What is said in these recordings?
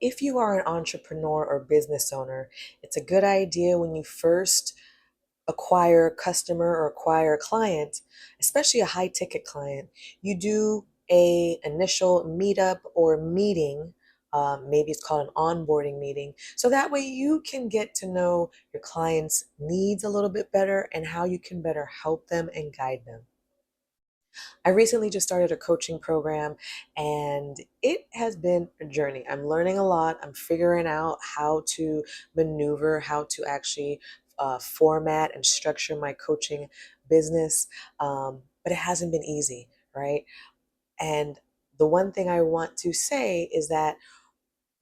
if you are an entrepreneur or business owner, it's a good idea when you first acquire a customer or acquire a client, especially a high ticket client, you do a initial meetup or meeting. Maybe it's called an onboarding meeting. So that way you can get to know your client's needs a little bit better and how you can better help them and guide them. I recently just started a coaching program and it has been a journey. I'm learning a lot. I'm figuring out how to maneuver, how to actually format and structure my coaching business. But it hasn't been easy, right? And the one thing I want to say is that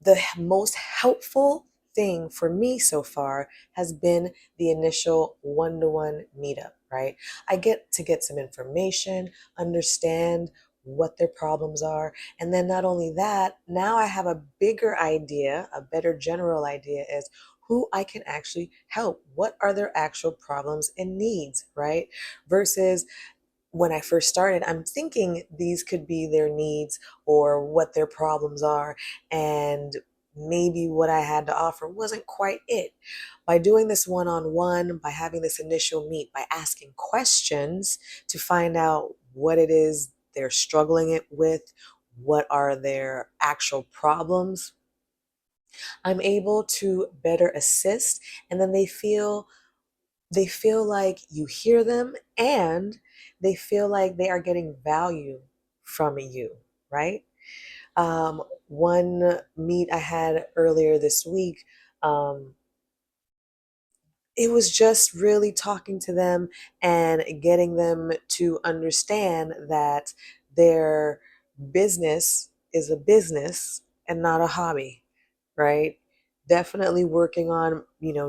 the most helpful thing for me so far has been the initial one-to-one meetup, right? I get to get some information, understand what their problems are, and then not only that, now I have a bigger idea, a better general idea is who I can actually help. What are their actual problems and needs, right? Versus when I first started, I'm thinking these could be their needs or what their problems are. And maybe what I had to offer wasn't quite it. By doing this one on one, by having this initial meet, by asking questions to find out what it is they're struggling it with, what are their actual problems, I'm able to better assist. And then they feel like you hear them and they feel like they are getting value from you, right? One meet I had earlier this week, um, it was just really talking to them and getting them to understand that their business is a business and not a hobby, right? Definitely working on,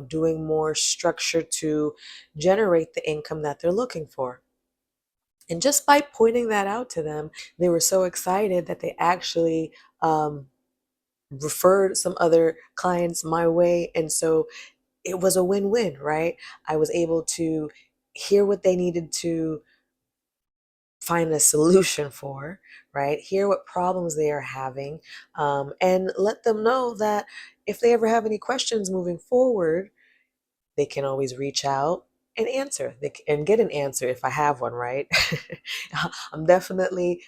doing more structure to generate the income that they're looking for. And just by pointing that out to them, they were so excited that they actually referred some other clients my way. And so it was a win-win, right? I was able to hear what they needed to find a solution for, right? Hear what problems they are having, and let them know that if they ever have any questions moving forward, they can always reach out and answer and get an answer if I have one, right? I'm definitely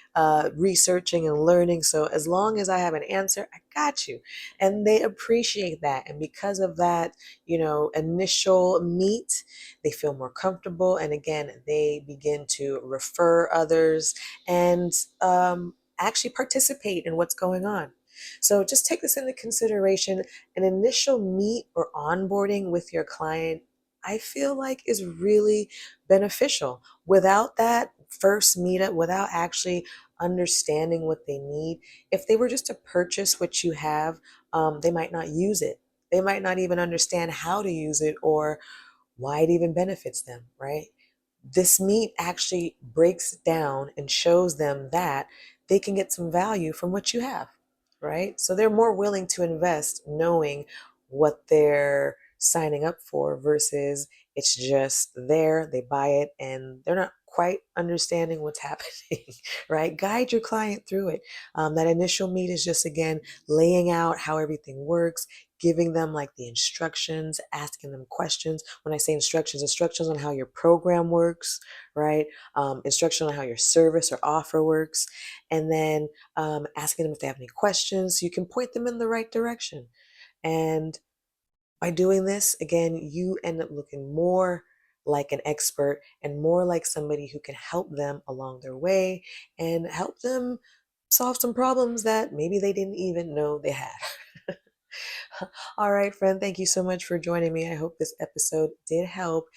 researching and learning. So as long as I have an answer, I got you. And they appreciate that. And because of that, initial meet, they feel more comfortable. And again, they begin to refer others and actually participate in what's going on. So just take this into consideration. An initial meet or onboarding with your client, I feel like is really beneficial. Without that first meetup, without actually understanding what they need, if they were just to purchase what you have, they might not use it. They might not even understand how to use it or why it even benefits them, right? This meet actually breaks down and shows them that they can get some value from what you have, right? So they're more willing to invest knowing what they're signing up for versus it's just there, they buy it, and they're not quite understanding what's happening, right? Guide your client through it. That initial meet is just, again, laying out how everything works, giving them like the instructions, asking them questions. When I say instructions on how your program works, right? Instruction on how your service or offer works, and then asking them if they have any questions so you can point them in the right direction. And by doing this, again, you end up looking more like an expert and more like somebody who can help them along their way and help them solve some problems that maybe they didn't even know they had. All right, friend, thank you so much for joining me. I hope this episode did help.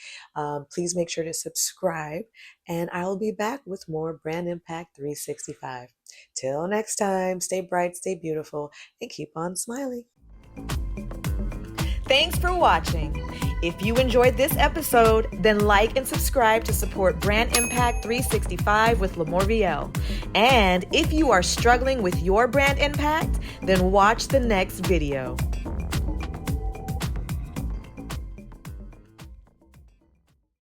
Please make sure to subscribe, and I will be back with more Brand Impact 365. Till next time, stay bright, stay beautiful, and keep on smiling. Thanks for watching. If you enjoyed this episode, then like and subscribe to support Brand Impact 365 with LaMorvielle. And if you are struggling with your brand impact, then watch the next video.